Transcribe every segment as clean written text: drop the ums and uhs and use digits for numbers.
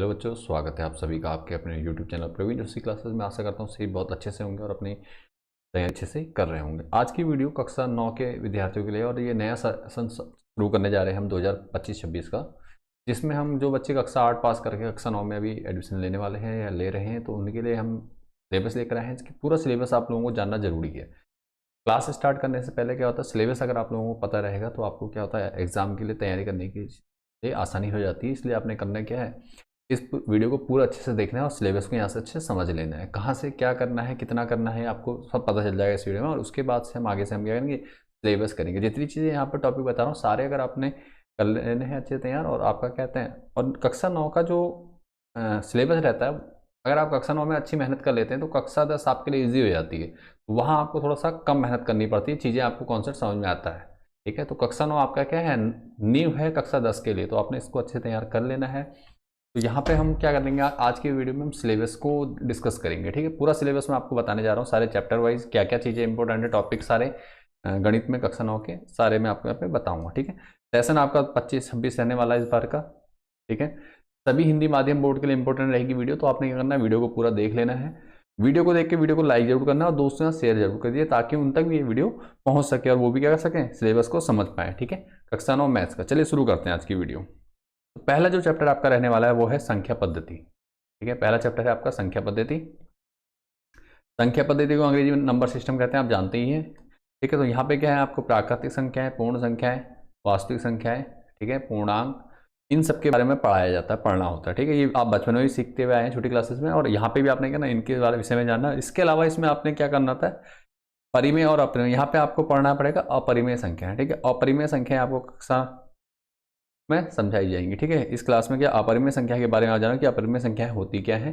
Hello बच्चों, स्वागत है आप सभी का आपके अपने YouTube channel Praveen Joshi classes में। आशा करता हूँ सभी बहुत अच्छे से होंगे और अपनी तैयारी अच्छे से कर रहे होंगे। आज की वीडियो कक्षा 9 के विद्यार्थियों के लिए, और ये नया सेशन शुरू करने जा रहे हैं हम 2025-26 का, जिसमें हम जो बच्चे कक्षा 8 पास करके कक्षा 9 में अभी एडमिशन लेने वाले हैं या ले रहे हैं, तो उनके लिए हम सिलेबस लेकर आए हैं। इसकी पूरा सिलेबस आप लोगों को जानना जरूरी है। क्लास स्टार्ट करने से पहले क्या होता है, सिलेबस अगर आप लोगों को पता रहेगा तो आपको क्या होता है, एग्जाम के लिए तैयारी करने की आसानी हो जाती है। इसलिए आपने करना क्या है, इस वीडियो को पूरा अच्छे से देखना है और सिलेबस को यहाँ से अच्छे से समझ लेना है। कहाँ से क्या करना है, कितना करना है, आपको सब पता चल जाएगा इस वीडियो में। और उसके बाद से हम आगे से हम क्या करेंगे, सिलेबस करेंगे। जितनी चीज़ें यहाँ पर टॉपिक बता रहा हूँ सारे अगर आपने कर लेने हैं अच्छे तैयार, और आपका कहते हैं, और कक्षा 9 का जो सिलेबस रहता है, अगर आप कक्षा 9 में अच्छी मेहनत कर लेते हैं तो कक्षा 10 आपके लिए ईजी हो जाती है। वहाँ आपको थोड़ा सा कम मेहनत करनी पड़ती है, चीज़ें आपको कॉन्सेप्ट समझ में आता है। ठीक है, तो कक्षा 9 आपका क्या है, नींव है कक्षा 10 के लिए, तो आपने इसको अच्छे से तैयार कर लेना है। तो यहाँ पे हम क्या करेंगे, आज की वीडियो में हम सिलेबस को डिस्कस करेंगे। ठीक है, पूरा सिलेबस मैं आपको बताने जा रहा हूँ, सारे चैप्टर वाइज क्या क्या चीज़ें इंपॉर्टेंट है, टॉपिक सारे गणित में कक्षा 9 के सारे मैं आपको यहाँ पे बताऊंगा। ठीक है, सेशन आपका 25-26 रहने वाला है इस बार का। ठीक है, सभी हिंदी माध्यम बोर्ड के लिए इंपॉर्टेंट रहेगी वीडियो, तो आपने क्या करना है, वीडियो को पूरा देख लेना है। वीडियो को देख के वीडियो को लाइक जरूर करना और दोस्तों से शेयर जरूर कर दिए, ताकि उन तक भी ये वीडियो पहुंच सके और वो भी क्या कर सकें, सिलेबस को समझ पाए। ठीक है, कक्षा 9 मैथ्स का। चलिए शुरू करते हैं आज की वीडियो। तो पहला जो चैप्टर आपका रहने वाला है वो है संख्या पद्धति। ठीक है, पहला चैप्टर है आपका संख्या पद्धति। संख्या पद्धति को अंग्रेजी में नंबर सिस्टम कहते हैं, आप जानते ही हैं। ठीक है, तो यहाँ पे क्या है, आपको प्राकृतिक संख्याएं, पूर्ण संख्याएं, वास्तविक संख्याएं, ठीक है, पूर्णांक, इन सब के बारे में पढ़ाया जाता है, पढ़ना होता है। ठीक है, ये आप बचपन में भी सीखते हुए आए हैं छोटी क्लासेस में, और यहाँ पे भी आपने क्या ना, इनके बारे विषय में जानना। इसके अलावा इसमें आपने क्या करना था, परिमेय और अपरिमेय, यहाँ पे आपको पढ़ना पड़ेगा अपरिमेय संख्या। ठीक है, अपरिमेय संख्या आपको कक्षा में समझाई जाएंगी। ठीक है, इस क्लास में क्या अपरिमेय संख्या के बारे में आ जाना कि अपरिमेय संख्याएं होती क्या है।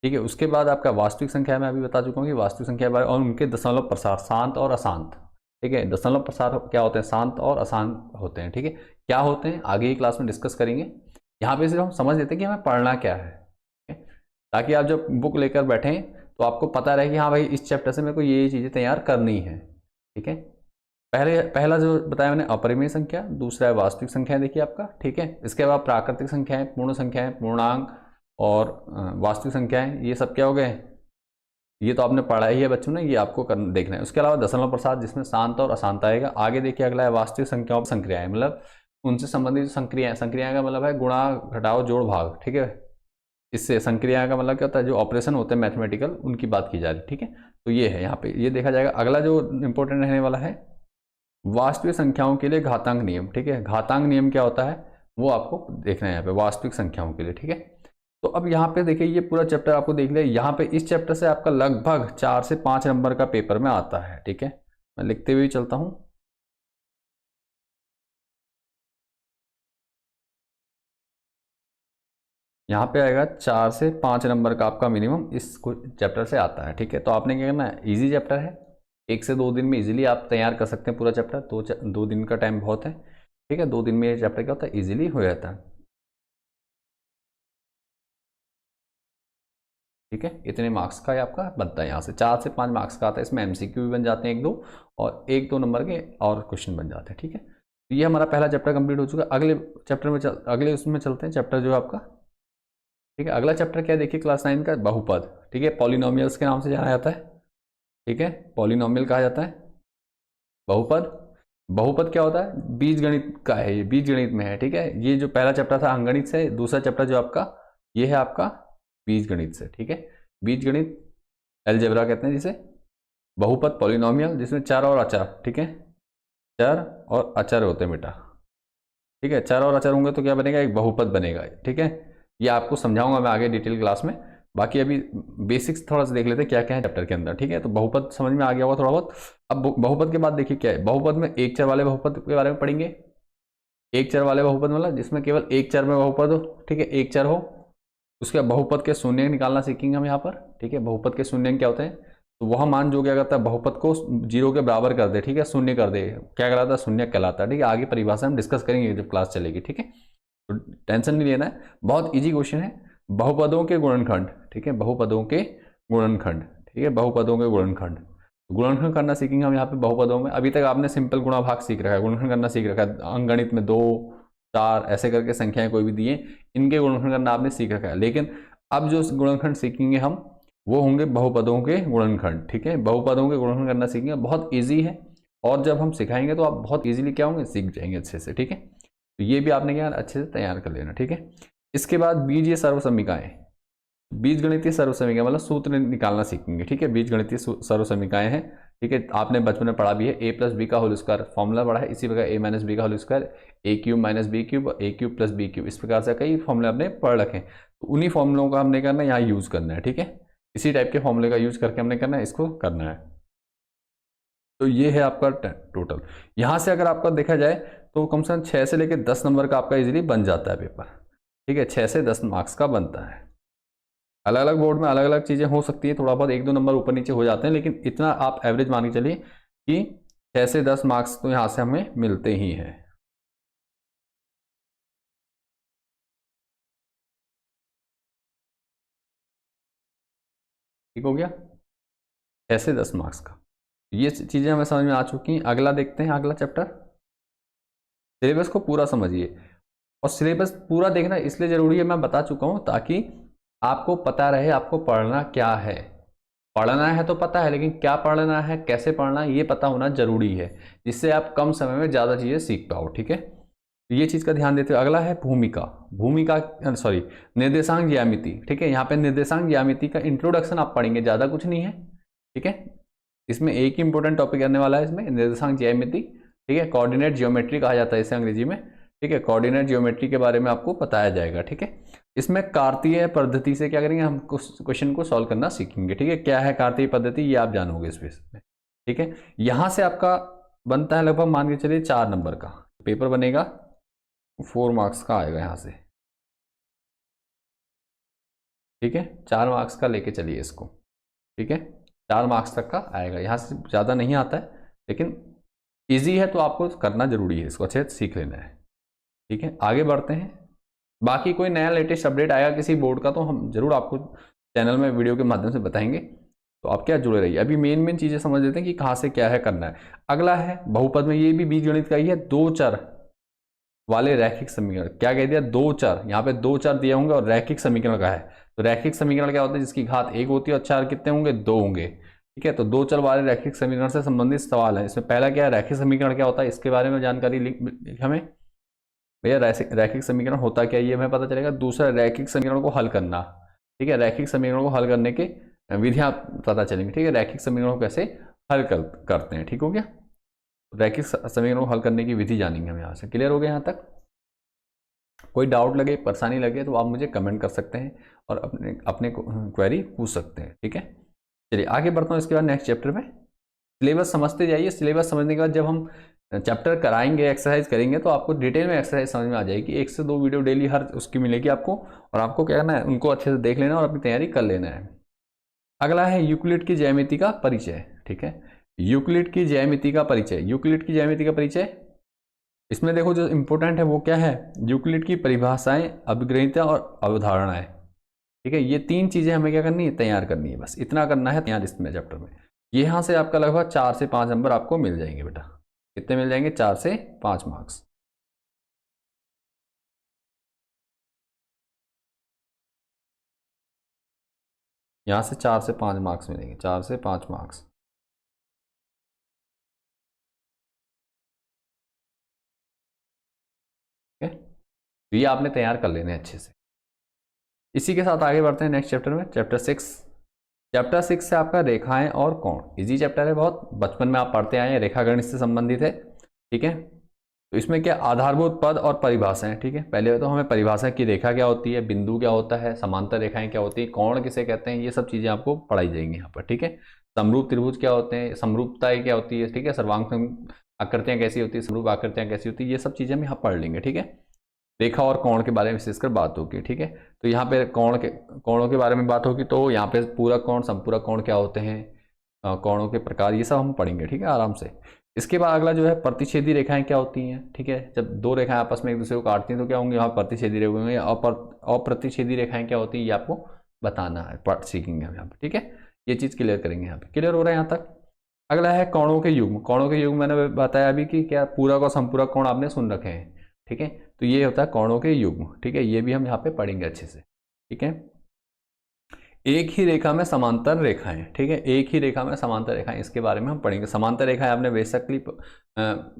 ठीक है, उसके बाद आपका वास्तविक संख्या मैं अभी बता चुका हूँ कि वास्तविक संख्या के बारे में, और उनके दशमलव प्रसार, शांत और अशांत। ठीक है, दशमलव प्रसार क्या होते हैं, शांत और अशांत होते हैं। ठीक है, क्या होते हैं आगे की क्लास में डिस्कस करेंगे। यहाँ पे सिर्फ हम समझ लेते हैं कि हमें पढ़ना क्या है, ताकि आप जब बुक लेकर बैठें तो आपको पता रहे कि हाँ भाई, इस चैप्टर से मेरे को ये चीज़ें तैयार करनी है। ठीक है, पहला जो बताया मैंने अपरिमेय संख्या, दूसरा है वास्तविक संख्या, देखिए आपका। ठीक है, इसके बाद प्राकृतिक संख्याएं, पूर्ण संख्याएं, पूर्णांक और वास्तविक संख्याएं, ये सब क्या हो गए, ये तो आपने पढ़ा ही है बच्चों ने, ये आपको देखना है। उसके अलावा दशमलव प्रसाद, जिसमें शांत और अशांत आएगा। आगे देखिए अगला है वास्तविक संख्याओं संक्रियाएं, मतलब उनसे संबंधित संक्रियाएं। संक्रिया का मतलब है गुणा, घटाओ, जोड़, भाग। ठीक है, इससे संक्रिया का मतलब क्या होता है, जो ऑपरेशन होते हैं मैथमेटिकल, उनकी बात की जा रही है। ठीक है, तो ये है, यहाँ पे ये देखा जाएगा। अगला जो इंपॉर्टेंट रहने वाला है, वास्तविक संख्याओं के लिए घातांक नियम। ठीक है, घातांक नियम क्या होता है वो आपको देखना है यहाँ पे, वास्तविक संख्याओं के लिए। ठीक है, तो अब यहाँ पे देखिए, ये पूरा चैप्टर आपको देख लिया। यहाँ पे इस चैप्टर से आपका लगभग 4 से 5 नंबर का पेपर में आता है। ठीक है, मैं लिखते हुए चलता हूँ। यहाँ पे आएगा 4 से 5 नंबर का आपका मिनिमम इस चैप्टर से आता है। ठीक है, तो आपने क्या करना है, इजी चैप्टर है, 1 से 2 दिन में इजीली आप तैयार कर सकते हैं पूरा चैप्टर। 2 दिन का टाइम बहुत है। ठीक है, 2 दिन में ये चैप्टर क्या होता है, इजीली हो जाता है। ठीक है, इतने मार्क्स का ये आपका बनता है। यहाँ से 4 से 5 मार्क्स का आता है। इसमें एमसीक्यू भी बन जाते हैं 1-2, और 1-2 नंबर के और क्वेश्चन बन जाते हैं। ठीक है, तो ये हमारा पहला चैप्टर कंप्लीट हो चुका है। अगले चैप्टर में अगले उसमें चलते हैं, चैप्टर जो है आपका। ठीक है, अगला चैप्टर क्या है, देखिए क्लास 9 का बहुपद। ठीक है, पॉलिनोमियल्स के नाम से जाना जाता है। ठीक है, पॉलिनोमियल कहा जाता है बहुपद। बहुपद क्या होता है, बीज गणित का है, ये बीज गणित में है। ठीक है, ये जो पहला चैप्टर था अंकगणित से, दूसरा चैप्टर जो आपका ये है आपका बीज गणित से। ठीक है, बीज गणित, अलजेब्रा कहते हैं जिसे। बहुपद, पॉलिनोमियल, जिसमें चर और अचर। ठीक है, चर और अचर होते हैं बेटा। ठीक है, चर और अचर होंगे तो क्या बनेगा, एक बहुपद बनेगा। ठीक है, ये आपको समझाऊंगा मैं आगे डिटेल क्लास में। बाकी अभी बेसिक्स थोड़ा सा देख लेते हैं क्या क्या है चैप्टर के अंदर। ठीक है, तो बहुपद समझ में आ गया होगा थोड़ा बहुत। अब बहुपद के बाद देखिए क्या है, बहुपद में एक चर वाले बहुपद के बारे में पढ़ेंगे। एक चर वाले बहुपद मतलब जिसमें केवल एक चर में बहुपद हो। ठीक है, एक चर हो। उसके बहुपद के शून्य निकालना सीखेंगे हम यहाँ पर। ठीक है, बहुपद के शून्य क्या होते हैं, तो वह मान जो क्या करता है, बहुपद को 0 के बराबर कर दे। ठीक है, शून्य कर दे, क्या कहलाता है, शून्य कहलाता है। ठीक है, आगे परिभाषा हम डिस्कस करेंगे जब क्लास चलेगी। ठीक है, तो टेंशन नहीं लेना है, बहुत इजी क्वेश्चन है। बहुपदों के गुणनखंड। ठीक है, बहुपदों के गुणनखंड। ठीक है, बहुपदों के गुणनखंड, गुणनखंड करना सीखेंगे हम यहाँ पे बहुपदों में। अभी तक आपने सिंपल गुणा भाग सीख रखा है, गुणनखंड करना सीख रखा है अंकगणित में 2, 4 ऐसे करके संख्याएं कोई भी दिए, इनके गुणनखंड करना आपने सीख रखा है। लेकिन अब जो गुणनखंड सीखेंगे हम वो होंगे बहुपदों के गुणनखंड। ठीक है, बहुपदों के गुणनखंड करना सीखेंगे, बहुत ईजी है, और जब हम सिखाएंगे तो आप बहुत ईजिली क्या होंगे, सीख जाएंगे अच्छे से। ठीक है, तो ये भी आपने क्या अच्छे से तैयार कर लेना। ठीक है, इसके बाद बीजीय सर्वसमीकाएं, बीजगणितीय सर्वसमीकाएं मतलब सूत्र निकालना सीखेंगे। ठीक है, बीजगणितीय सर्वसमीकाएं हैं। ठीक है, आपने बचपन में पढ़ा भी है, ए प्लस बी का होल स्क्वायर फॉर्मूला पढ़ा है, इसी प्रकार ए माइनस बी का होल स्क्वायर, ए क्यूब माइनस बी क्यूब, ए क्यूब प्लस बी क्यूब, इस प्रकार से कई फॉर्मूले आपने पढ़ रखे हैं। तो उन्हीं फॉर्मूलों का हमने करना है, यहाँ यूज करना है। ठीक है, इसी टाइप के फॉर्मूले का यूज करके हमने करना है, इसको करना है। तो ये है आपका टोटल। यहाँ से अगर आपका देखा जाए तो कम से कम 6 से लेकर 10 नंबर का आपका इजीली बन जाता है पेपर। ठीक है, 6 से 10 मार्क्स का बनता है। अलग अलग बोर्ड में अलग अलग चीज़ें हो सकती है, थोड़ा बहुत 1-2 नंबर ऊपर नीचे हो जाते हैं, लेकिन इतना आप एवरेज मान के चलिए कि 6 से 10 मार्क्स तो यहाँ से हमें मिलते ही हैं। ठीक हो गया, 6 से 10 मार्क्स का ये चीज़ें हमें समझ में आ चुकी हैं। अगला देखते हैं, अगला चैप्टर। सिलेबस को पूरा समझिए, और सिलेबस पूरा देखना इसलिए ज़रूरी है, मैं बता चुका हूँ, ताकि आपको पता रहे आपको पढ़ना क्या है। पढ़ना है तो पता है, लेकिन क्या पढ़ना है, कैसे पढ़ना है, ये पता होना जरूरी है, जिससे आप कम समय में ज़्यादा चीज़ें सीख पाओ। ठीक है, तो ये चीज़ का ध्यान देते हुए अगला है भूमिका। भूमिका सॉरी निर्देशांक ज्यामिति। ठीक है, यहाँ पे निर्देशांक ज्यामिति का इंट्रोडक्शन आप पढ़ेंगे, ज़्यादा कुछ नहीं है। ठीक है, इसमें एक ही इंपॉर्टेंट टॉपिक आने वाला है इसमें, निर्देशांक ज्यामिति। ठीक है, कोऑर्डिनेट ज्योमेट्री कहा जाता है इसे अंग्रेजी में। ठीक है, कोऑर्डिनेट ज्योमेट्री के बारे में आपको बताया जाएगा। ठीक है, इसमें कार्तीय पद्धति से क्या करेंगे, हम क्वेश्चन को सॉल्व करना सीखेंगे। ठीक है, क्या है कार्तीय पद्धति ये आप जानोगे इस में। ठीक है, यहां से आपका बनता है लगभग मान के चलिए 4 नंबर का पेपर बनेगा, 4 मार्क्स का आएगा यहाँ से। ठीक है, 4 मार्क्स का लेके चलिए इसको। ठीक है, 4 मार्क्स तक का आएगा, यहाँ से ज़्यादा नहीं आता है, लेकिन ईजी है तो आपको करना जरूरी है, इसको अच्छे से सीख लेना है। ठीक है, आगे बढ़ते हैं। बाकी कोई नया लेटेस्ट अपडेट आएगा किसी बोर्ड का तो हम जरूर आपको चैनल में वीडियो के माध्यम से बताएंगे, तो आप क्या जुड़े रहिए। अभी मेन चीज़ें समझ लेते हैं कि कहाँ से क्या है करना है। अगला है बहुपद में, ये भी बीजगणित का ही है, 2 चर वाले रैखिक समीकरण। क्या कह दिया, 2 चर, यहाँ पे 2 चर दिए होंगे और रैखिक समीकरण का है। तो रैखिक समीकरण क्या होता है, जिसकी घात 1 होती है और 4 कितने होंगे, 2 होंगे। ठीक है, तो 2 चर वाले रैखिक समीकरण से संबंधित सवाल है। इसमें पहला क्या है, रैखिक समीकरण क्या होता है, इसके बारे में जानकारी हमें, भैया रैखिक समीकरण होता क्या है ये हमें पता चलेगा। दूसरा, रैखिक समीकरण को हल करना। ठीक है, रैखिक समीकरण को हल करने के विधियां पता चलेंगी। ठीक है, रैखिक समीकरण को कैसे हल करते हैं। ठीक हो गया, रैखिक समीकरण को हल करने की विधि जानेंगे हम यहाँ से। क्लियर हो गया यहाँ तक? कोई डाउट लगे, परेशानी लगे तो आप मुझे कमेंट कर सकते हैं और अपने अपने क्वेरी पूछ सकते हैं। ठीक है, चलिए आगे बढ़ता हूँ। इसके बाद नेक्स्ट चैप्टर में सिलेबस समझते जाइए। सिलेबस समझने के बाद जब हम चैप्टर कराएंगे, एक्सरसाइज करेंगे, तो आपको डिटेल में एक्सरसाइज समझ में आ जाएगी। 1 से 2 वीडियो डेली हर उसकी मिलेगी आपको, और आपको क्या करना है, उनको अच्छे से देख लेना और अपनी तैयारी कर लेना है। अगला है यूक्लिड की ज्यामिति का परिचय। ठीक है, यूक्लिड की ज्यामिति का परिचय। यूक्लिड की ज्यामिति का परिचय, इसमें देखो जो इंपॉर्टेंट है वो क्या है, यूक्लिड की परिभाषाएं, अभिग्रहिता और अवधारणाएं। ठीक है, ये 3 चीजें हमें क्या करनी है, तैयार करनी है, बस इतना करना है तैयार इसमें चैप्टर में। यहाँ से आपका लगभग 4 से 5 नंबर आपको मिल जाएंगे बेटा। कितने मिल जाएंगे, 4 से 5 मार्क्स। यहाँ से 4 से 5 मार्क्स मिलेंगे, 4 से 5 मार्क्स। ठीक है, तो ये आपने तैयार कर लेने अच्छे से। इसी के साथ आगे बढ़ते हैं नेक्स्ट चैप्टर में, चैप्टर 6। चैप्टर 6 से आपका रेखाएं और कोण। इजी चैप्टर है बहुत, बचपन में आप पढ़ते आए हैं, रेखा गणित से संबंधित है। ठीक है, तो इसमें क्या आधारभूत पद और परिभाषाएं। ठीक है, पहले तो हमें परिभाषा की रेखा क्या होती है, बिंदु क्या होता है, समांतर रेखाएं क्या होती है, कोण किसे कहते हैं, ये सब चीजें आपको पढ़ाई जाएंगी यहाँ पर। ठीक है, समरूप त्रिभुज क्या होते हैं, समरूपताएं क्या होती है। ठीक है, सर्वांग आकृतियां कैसी होती है, समरूप आकृतियां कैसी होती है, ये सब चीजें हम यहाँ पढ़ लेंगे। ठीक है, रेखा और कोण के बारे में विशेषकर बात होगी। ठीक है, तो यहाँ पे कोणों के बारे में बात होगी, तो यहाँ पे पूरक कोण, संपूरक कोण क्या होते हैं, कोणों के प्रकार, ये सब हम पढ़ेंगे। ठीक है, आराम से। इसके बाद अगला जो है प्रतिच्छेदी रेखाएं क्या होती हैं। ठीक है, जब 2 रेखाएं आपस में एक दूसरे को काटती हैं तो क्या होंगे, यहाँ प्रतिच्छेदी रेखाएं होंगे। अप्रतिच्छेदी रेखाएं क्या होती है ये आपको बताना है, पढ़ सीखेंगे हम यहाँ पे। ठीक है, ये चीज़ क्लियर करेंगे यहाँ पे। क्लियर हो रहा है यहाँ तक? अगला है कोणों के युग्म। कोणों के युग्म मैंने बताया अभी कि क्या पूरक और संपूरक कोण आपने सुन रखे हैं। ठीक है, तो ये होता है कोणों के युग्म, ठीक है, ये भी हम यहाँ पे पढ़ेंगे अच्छे से, ठीक है। एक ही रेखा में समांतर रेखाएं, ठीक है, एक ही रेखा में समांतर रेखाएं, इसके बारे में हम पढ़ेंगे। समांतर रेखाएं आपने बेसिकली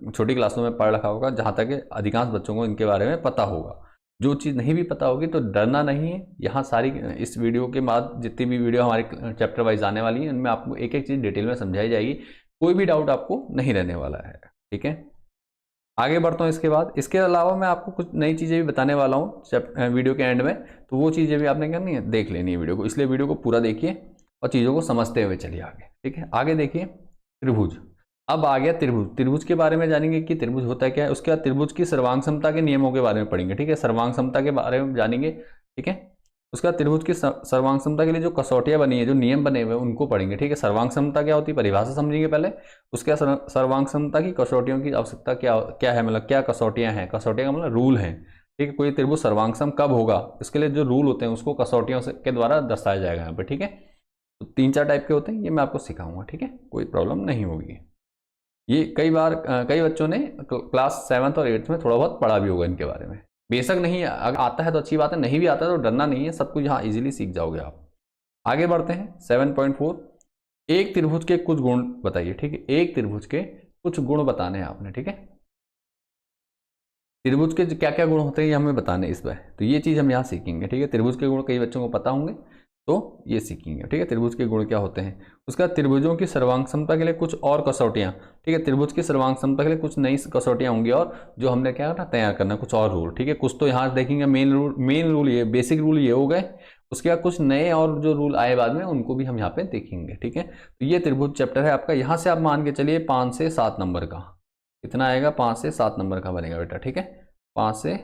छोटी क्लासों में पढ़ रखा होगा, जहां तक अधिकांश बच्चों को इनके बारे में पता होगा। जो चीज़ नहीं भी पता होगी तो डरना नहीं है, यहाँ सारी इस वीडियो के बाद जितनी भी वीडियो हमारे चैप्टर वाइज आने वाली है उनमें आपको एक एक चीज़ डिटेल में समझाई जाएगी, कोई भी डाउट आपको नहीं रहने वाला है, ठीक है। आगे बढ़ता हूँ इसके बाद। इसके अलावा मैं आपको कुछ नई चीज़ें भी बताने वाला हूँ वीडियो के एंड में, तो वो चीज़ें भी आपने करनी है, देख लेनी है वीडियो को, इसलिए वीडियो को पूरा देखिए और चीज़ों को समझते हुए चलिए आगे, ठीक है। आगे देखिए त्रिभुज। अब आ गया त्रिभुज। त्रिभुज के बारे में जानेंगे कि त्रिभुज होता है क्या है। उसके बाद त्रिभुज की सर्वांग समता के नियमों के बारे में पढ़ेंगे, ठीक है, सर्वांग समता के बारे में जानेंगे, ठीक है। उसके बाद त्रिभुज की सर्वांग समता के लिए जो कसौटियां बनी है, जो नियम बने हुए हैं उनको पढ़ेंगे, ठीक है। सर्वांग समता क्या होती है, परिभाषा समझेंगे पहले। उसके बाद सर्वांग समता की कसौटियों की आवश्यकता क्या क्या है, मतलब क्या कसौटियां हैं, कसौटियां का मतलब रूल है, ठीक है। कोई त्रिभुज सर्वांगसम कब होगा, इसके लिए जो रूल होते हैं उसको कसौटियों के द्वारा दर्शाया जाएगा यहाँ पर, ठीक है। तो 3-4 टाइप के होते हैं, ये मैं आपको सिखाऊंगा, ठीक है, कोई प्रॉब्लम नहीं होगी। ये कई बार कई बच्चों ने क्लास 7th और 8th में थोड़ा बहुत पढ़ा भी होगा इनके बारे में। बेशक नहीं अगर आता है तो अच्छी बात है, नहीं भी आता है तो डरना नहीं है, सब कुछ यहाँ इजीली सीख जाओगे आप। आगे बढ़ते हैं 7.4। एक त्रिभुज के कुछ गुण बताइए, ठीक है। एक त्रिभुज के कुछ गुण बताने हैं आपने, ठीक है। त्रिभुज के क्या क्या गुण होते हैं ये हमें बताने इस बार, तो ये चीज़ हम यहाँ सीखेंगे, ठीक है। त्रिभुज के गुण कई बच्चों को पता होंगे तो ये सीखेंगे, ठीक है। त्रिभुज के गुण क्या होते हैं। उसका त्रिभुजों की सर्वांग समता के लिए कुछ और कसौटियाँ, ठीक है। त्रिभुज की सर्वांग समता के लिए कुछ नई कसौटियाँ होंगी और जो हमने क्या करना तैयार करना कुछ और रूल, ठीक है। कुछ तो यहाँ देखेंगे मेन रूल ये बेसिक रूल ये हो गए। उसके बाद कुछ नए और जो रूल आए बाद में उनको भी हम यहाँ पे देखेंगे, ठीक है। तो ये त्रिभुज चैप्टर है आपका। यहाँ से आप मान के चलिए 5 से 7 नंबर का कितना आएगा, 5 से 7 नंबर का बनेगा बेटा, ठीक है। 5 से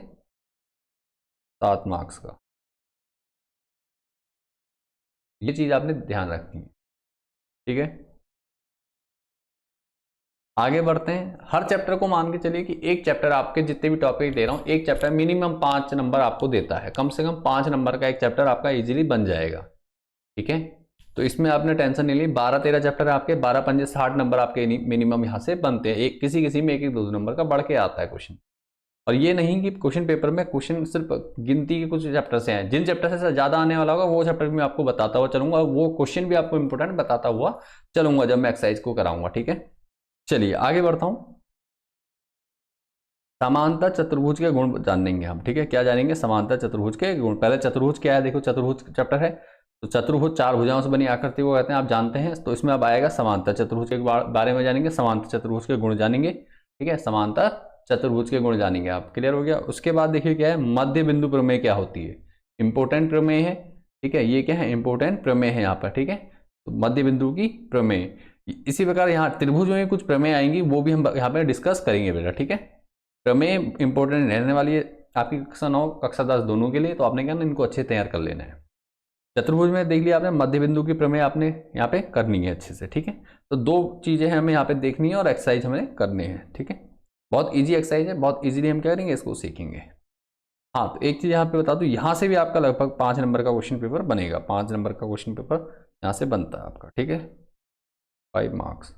7 मार्क्स का, ये चीज आपने ध्यान रखनी है, ठीक है। आगे बढ़ते हैं। हर चैप्टर को मान के चलिए कि एक चैप्टर आपके जितने भी टॉपिक दे रहा हूं, एक चैप्टर मिनिमम 5 नंबर आपको देता है, कम से कम 5 नंबर का एक चैप्टर आपका इजीली बन जाएगा, ठीक है। तो इसमें आपने टेंशन नहीं ली। 12-13 चैप्टर आपके 12×5 60 नंबर आपके मिनिमम यहाँ से बनते हैं। एक किसी में 1-2 नंबर का बढ़ के आता है क्वेश्चन। और ये नहीं कि क्वेश्चन पेपर में क्वेश्चन सिर्फ गिनती के कुछ चैप्टर से हैं, जिन चैप्टर से ज़्यादा आने वाला होगा वो चैप्टर भी मैं आपको बताता हुआ चलूंगा, वो क्वेश्चन भी आपको इंपॉर्टेंट बताता हुआ चलूंगा जब मैं एक्सरसाइज को कराऊंगा, ठीक है। चलिए आगे बढ़ता हूं। समांतर चतुर्भुज के गुण जानेंगे हम, ठीक है। क्या जानेंगे, समांतर चतुर्भुज के गुण। पहले चतुर्भुज क्या है, देखो चतुर्भुज चैप्टर है तो चतुर्भुज 4 भुजाओं से बनी आकृति को कहते हैं, आप जानते हैं। तो इसमें अब आएगा समांतर चतुर्भुज के बारे में जानेंगे, समांतर चतुर्भुज के गुण जानेंगे, ठीक है। समांतर चतुर्भुज के गुण जानेंगे आप, क्लियर हो गया। उसके बाद देखिए क्या है, मध्य बिंदु प्रमेय क्या होती है। इंपोर्टेंट प्रमेय है, ठीक है। ये क्या है, इंपोर्टेंट प्रमेय है यहाँ पर, ठीक है। तो मध्य बिंदु की प्रमेय। इसी प्रकार यहाँ त्रिभुज में कुछ प्रमेय आएंगी, वो भी हम यहाँ पे डिस्कस करेंगे बेटा, ठीक है। प्रमेय इंपोर्टेंट रहने वाली है आपकी कक्षा 9 कक्षा 10 दोनों के लिए, तो आपने क्या ना इनको अच्छे तैयार कर लेना है। चतुर्भुज में देख लिया आपने, मध्य बिंदु की प्रमेय आपने यहाँ पे करनी है अच्छे से, ठीक है। तो 2 चीजें हमें यहाँ पे देखनी है और एक्सरसाइज हमें करनी है, ठीक है। बहुत इजी एक्सरसाइज है, बहुत इजीली हम क्या करेंगे इसको सीखेंगे। हाँ, तो एक चीज यहाँ पे बता दूं, यहाँ से भी आपका लगभग 5 नंबर का क्वेश्चन पेपर बनेगा। 5 नंबर का क्वेश्चन पेपर यहाँ से बनता है आपका, ठीक है। 5 मार्क्स,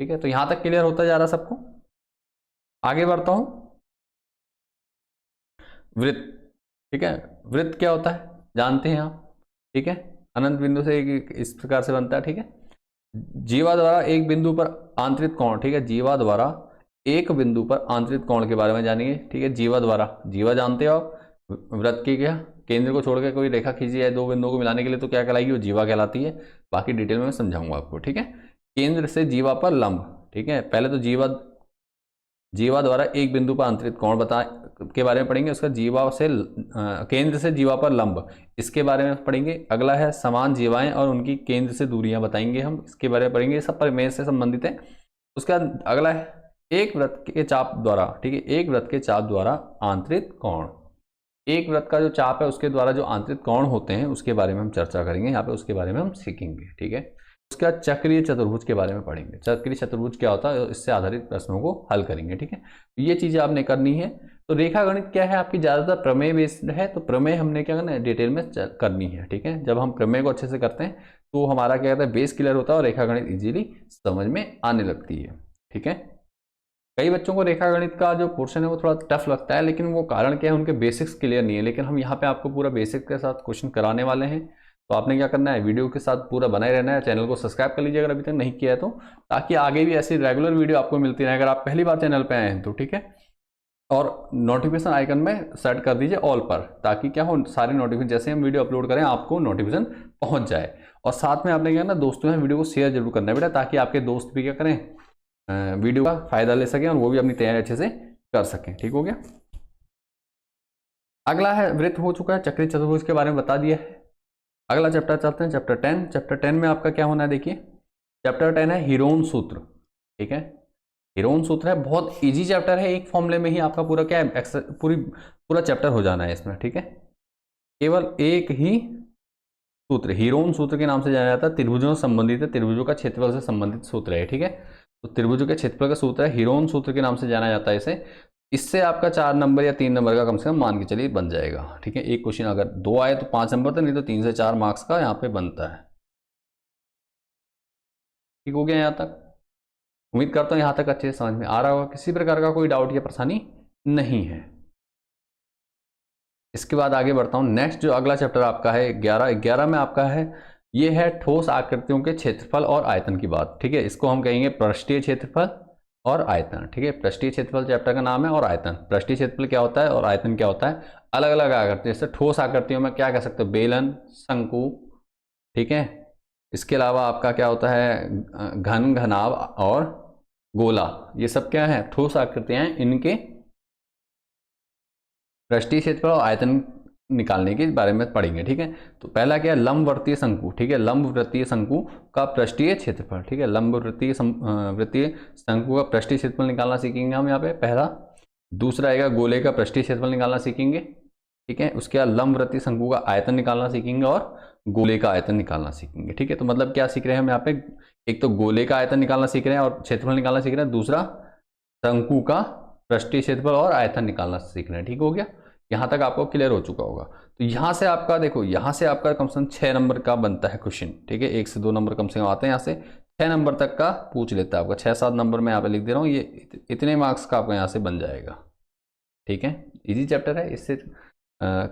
ठीक है। तो यहाँ तक क्लियर होता जा रहा सबको। आगे बढ़ता हूँ। वृत्त, ठीक है। वृत्त क्या होता है जानते हैं आप, ठीक है। अनंत बिंदु से इस प्रकार से बनता है, ठीक है। जीवा द्वारा एक बिंदु पर आंतरिक कोण, ठीक है। जीवा द्वारा एक बिंदु पर आंतरिक कोण के बारे में जानेंगे, ठीक है। जीवा द्वारा, जीवा जानते हो आप, वृत्त की क्या केंद्र को छोड़ के कोई रेखा खींची जाए 2 बिंदुओं को मिलाने के लिए तो क्या कहलाएगी, वो जीवा कहलाती है। बाकी डिटेल में मैं समझाऊंगा आपको, ठीक है। केंद्र से जीवा पर लंब, ठीक है। पहले तो जीवा द्वारा एक बिंदु पर आंतरिक कोण बता के बारे में पढ़ेंगे। उसका जीवा से केंद्र से जीवा पर लंब, इसके बारे में पढ़ेंगे। अगला है समान जीवाएं और उनकी केंद्र से दूरियां बताएंगे हम, इसके बारे में पढ़ेंगे। सब परिमेय से संबंधित है। उसका अगला है एक वृत्त के चाप द्वारा, ठीक है। एक वृत्त के चाप द्वारा आंतरिक कोण, एक वृत्त का जो चाप है उसके द्वारा जो आंतरिक कोण होते हैं उसके बारे में हम चर्चा करेंगे यहाँ पे, उसके बारे में हम सीखेंगे, ठीक है। उसके बाद चक्रीय चतुर्भुज के बारे में पढ़ेंगे। चक्रीय चतुर्भुज क्या होता है, इससे आधारित प्रश्नों को हल करेंगे, ठीक है। ये चीजें आपने करनी है। तो रेखा गणित क्या है आपकी, ज्यादातर प्रमेय बेस्ड है, तो प्रमेय हमने क्या करना है डिटेल में करनी है, ठीक है। जब हम प्रमेय को अच्छे से करते हैं तो हमारा क्या कहता है बेस क्लियर होता है और रेखा गणित इजीली समझ में आने लगती है, ठीक है। कई बच्चों को रेखा गणित का जो पोर्शन है वो थोड़ा टफ लगता है, लेकिन वो कारण क्या है, उनके बेसिक्स क्लियर नहीं है। लेकिन हम यहाँ पे आपको पूरा बेसिक के साथ क्वेश्चन कराने वाले हैं। तो आपने क्या करना है, वीडियो के साथ पूरा बनाए रहना है। चैनल को सब्सक्राइब कर लीजिए अगर अभी तक नहीं किया है तो, ताकि आगे भी ऐसी रेगुलर वीडियो आपको मिलती रहे। अगर आप पहली बार चैनल पर आए हैं तो ठीक है, और नोटिफिकेशन आइकन में सेट कर दीजिए ऑल पर, ताकि क्या हो, सारे नोटिफिकेशन जैसे हम वीडियो अपलोड करें आपको नोटिफिकेशन पहुंच जाए। और साथ में आपने क्या ना, दोस्तों में वीडियो को शेयर जरूर करना है बेटा, ताकि आपके दोस्त भी क्या करें, वीडियो का फायदा ले सकें और वो भी अपनी तैयारी अच्छे से कर सकें। ठीक हो गया। अगला है वृत्त हो चुका है, चक्री चतुर्भुज के बारे में बता दिया है। अगला चैप्टर चलते हैं, चैप्टर 10। चैप्टर 10 में आपका क्या होना है, देखिए चैप्टर 10 है हीरोन सूत्र। ठीक है, हीरोन सूत्र है, बहुत इजी चैप्टर है। एक फॉर्मूले में ही आपका पूरा क्या है, पूरा चैप्टर हो जाना है इसमें। ठीक है, केवल एक ही सूत्र, हीरोन सूत्र के नाम से जाना जाता है। त्रिभुजों से संबंधित है, त्रिभुजों का क्षेत्रफल से संबंधित सूत्र है। ठीक है, तो त्रिभुजों के क्षेत्रफल का सूत्र है, हीरोन सूत्र के नाम से जाना जाता है इसे। इससे आपका 4 नंबर या 3 नंबर का कम से कम मान के चलिए बन जाएगा। ठीक है, एक क्वेश्चन अगर 2 आए तो 5 नंबर, तो नहीं तो 3 से 4 मार्क्स का यहाँ पे बनता है। ठीक हो गया यहाँ तक। उम्मीद करता हूँ यहाँ तक अच्छे से समझ में आ रहा होगा, किसी प्रकार का कोई डाउट या परेशानी नहीं है। इसके बाद आगे बढ़ता हूँ। नेक्स्ट जो अगला चैप्टर आपका है 11 में आपका है, ये है ठोस आकृतियों के क्षेत्रफल और आयतन की बात। ठीक है, इसको हम कहेंगे पृष्ठीय क्षेत्रफल और आयतन। ठीक है, पृष्ठीय क्षेत्रफल चैप्टर का नाम है, और आयतन, पृष्ठीय क्षेत्रफल क्या होता है और आयतन क्या होता है, अलग अलग आकृति। जैसे ठोस आकृतियों में क्या कह सकते हो, बेलन, शंकु। ठीक है, इसके अलावा आपका क्या होता है, घन, घनाभ और गोला। ये सब क्या है, ठोस आकृतियां हैं। इनके पृष्ठीय क्षेत्रफल और आयतन निकालने के बारे में पढ़ेंगे। ठीक है, तो पहला क्या है, लंबवर्तीय शंकु। ठीक है, लंबवृत्तीय शंकु का पृष्ठीय क्षेत्रफल। ठीक है, लंबवृत्तीय वृत्तीय शंकु का पृष्ठीय क्षेत्रफल निकालना सीखेंगे हम यहाँ पे, पहला। दूसरा आएगा गोले का पृष्ठीय क्षेत्रफल निकालना सीखेंगे। ठीक है, उसके बाद लंबवृत्तीय शंकु का आयतन निकालना सीखेंगे और गोले का आयतन निकालना सीखेंगे। ठीक है, तो मतलब क्या सीख रहे हैं हम यहाँ पे, एक तो गोले का आयतन निकालना सीख रहे हैं और क्षेत्रफल निकालना सीख रहे हैं, दूसरा शंकु का पृष्ठीय क्षेत्रफल और आयतन निकालना सीख रहे हैं। ठीक हो गया, यहां तक आपको क्लियर हो चुका होगा। तो यहां से आपका देखो, यहां से आपका कम से कम 6 नंबर का बनता है क्वेश्चन। ठीक है, 1 से 2 नंबर कम से कम आते हैं, यहाँ से 6 नंबर तक का पूछ लेता है आपका। 6-7 नंबर में यहाँ पे लिख दे रहा हूँ, ये इतने मार्क्स का आपका यहाँ से बन जाएगा। ठीक है, इजी चैप्टर है। इससे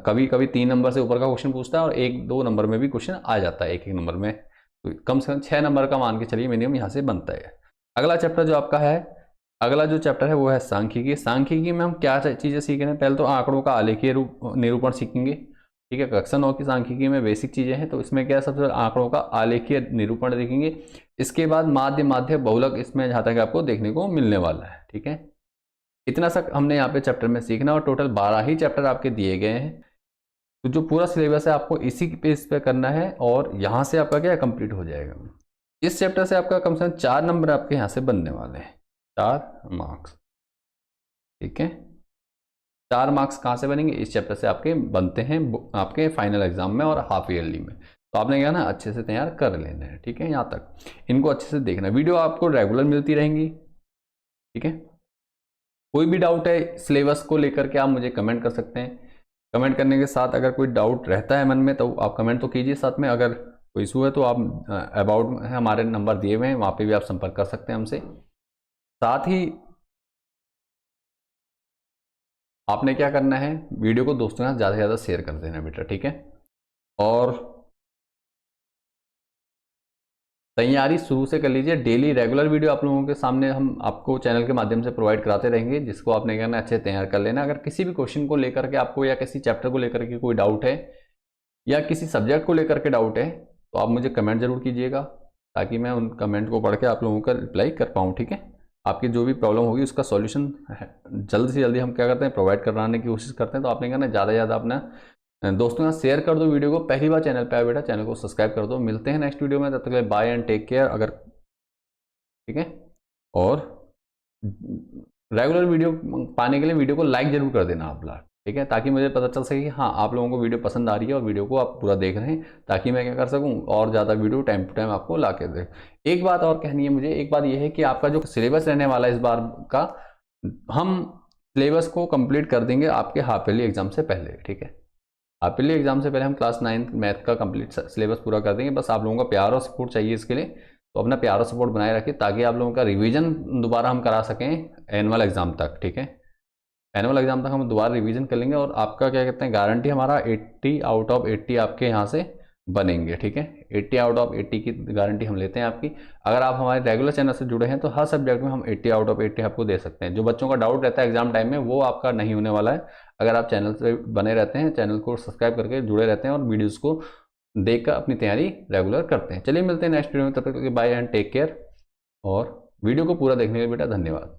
कभी कभी 3 नंबर से ऊपर का क्वेश्चन पूछता है और 1-2 नंबर में भी क्वेश्चन आ जाता है, एक नंबर में। तो कम से कम 6 नंबर का मान के चलिए मिनिमम यहाँ से बनता है। अगला चैप्टर जो आपका है, अगला जो चैप्टर है वो है सांख्यिकी। सांख्यिकी में हम क्या चीज़ें सीख रहे हैं, पहले तो आंकड़ों का आलेखीय निरूपण सीखेंगे। ठीक है, कक्षा 9 की सांख्यिकी में बेसिक चीज़ें हैं, तो इसमें क्या है, सबसे पहले आंकड़ों का आलेखीय निरूपण देखेंगे। इसके बाद माध्य बहुलक, इसमें जहाँ तक आपको देखने को मिलने वाला है। ठीक है, इतना सा हमने यहाँ पे चैप्टर में सीखना, और टोटल 12 ही चैप्टर आपके दिए गए हैं। तो जो पूरा सिलेबस है आपको इसी पेज पे करना है, और यहाँ से आपका क्या कंप्लीट हो जाएगा। इस चैप्टर से आपका कम से कम 4 नंबर आपके यहाँ से बनने वाले हैं, 4 मार्क्स। ठीक है, 4 मार्क्स कहाँ से बनेंगे, इस चैप्टर से आपके बनते हैं आपके फाइनल एग्जाम में और हाफ ईयरली में। तो आपने क्या ना अच्छे से तैयार कर लेना है। ठीक है, यहाँ तक इनको अच्छे से देखना। वीडियो आपको रेगुलर मिलती रहेंगी। ठीक है, कोई भी डाउट है सिलेबस को लेकर के आप मुझे कमेंट कर सकते हैं। कमेंट करने के साथ अगर कोई डाउट रहता है मन में तो आप कमेंट तो कीजिए, साथ में अगर कोई इशू है तो आप अबाउट हमारे नंबर दिए हुए हैं, वहाँ पे भी आप संपर्क कर सकते हैं हमसे। साथ ही आपने क्या करना है, वीडियो को दोस्तों के साथ ज़्यादा से ज़्यादा शेयर कर देना बेटा। ठीक है, और तैयारी शुरू से कर लीजिए। डेली रेगुलर वीडियो आप लोगों के सामने हम आपको चैनल के माध्यम से प्रोवाइड कराते रहेंगे, जिसको आपने करना अच्छे से तैयार कर लेना। अगर किसी भी क्वेश्चन को लेकर के आपको, या किसी चैप्टर को लेकर के कोई डाउट है, या किसी सब्जेक्ट को लेकर के डाउट है, तो आप मुझे कमेंट जरूर कीजिएगा, ताकि मैं उन कमेंट को पढ़ के आप लोगों का रिप्लाई कर पाऊँ। ठीक है, आपकी जो भी प्रॉब्लम होगी उसका सॉल्यूशन जल्द से जल्दी हम क्या करते हैं, प्रोवाइड करवाने की कोशिश करते हैं। तो आपने कहना ज़्यादा से ज़्यादा अपना दोस्तों का शेयर कर दो वीडियो को। पहली बार चैनल पे आए बेटा, चैनल को सब्सक्राइब कर दो। मिलते हैं नेक्स्ट वीडियो में, तब तक के लिए बाय एंड टेक केयर। अगर ठीक है, और रेगुलर वीडियो पाने के लिए वीडियो को लाइक जरूर कर देना आप लोग। ठीक है, ताकि मुझे पता चल सके कि हाँ आप लोगों को वीडियो पसंद आ रही है और वीडियो को आप पूरा देख रहे हैं, ताकि मैं क्या कर सकूं और ज़्यादा वीडियो टाइम टू टाइम आपको ला के दे। एक बात और कहनी है मुझे, एक बात यह है कि आपका जो सिलेबस रहने वाला है इस बार का, हम सिलेबस को कंप्लीट कर देंगे आपके हाफ ईयरली एग्जाम से पहले। ठीक है, हाफ ईयरली एग्जाम से पहले हम क्लास 9 मैथ का कंप्लीट सिलेबस पूरा कर देंगे। बस आप लोगों का प्यार और सपोर्ट चाहिए इसके लिए। तो अपना प्यारा सपोर्ट बनाए रखिए ताकि आप लोगों का रिवीजन दोबारा हम करा सकें एनुअल एग्ज़ाम तक। ठीक है, एनुअल एग्ज़ाम तक हम दोबारा रिवीजन कर लेंगे और आपका क्या कहते हैं गारंटी हमारा 80 आउट ऑफ 80 आपके यहाँ से बनेंगे। ठीक है, 80 आउट ऑफ 80 की गारंटी हम लेते हैं आपकी। अगर आप हमारे रेगुलर चैनल से जुड़े हैं तो हर सब्जेक्ट में हम 80 आउट ऑफ 80 आपको दे सकते हैं। जो बच्चों का डाउट रहता है एग्जाम टाइम में वो आपका नहीं होने वाला है अगर आप चैनल से बने रहते हैं, चैनल को सब्सक्राइब करके जुड़े रहते हैं और वीडियोज़ को देखकर अपनी तैयारी रेगुलर करते हैं। चलिए मिलते हैं नेक्स्ट वीडियो में, तब तक बाय एंड टेक केयर। और वीडियो को पूरा देखने के लिए बेटा धन्यवाद।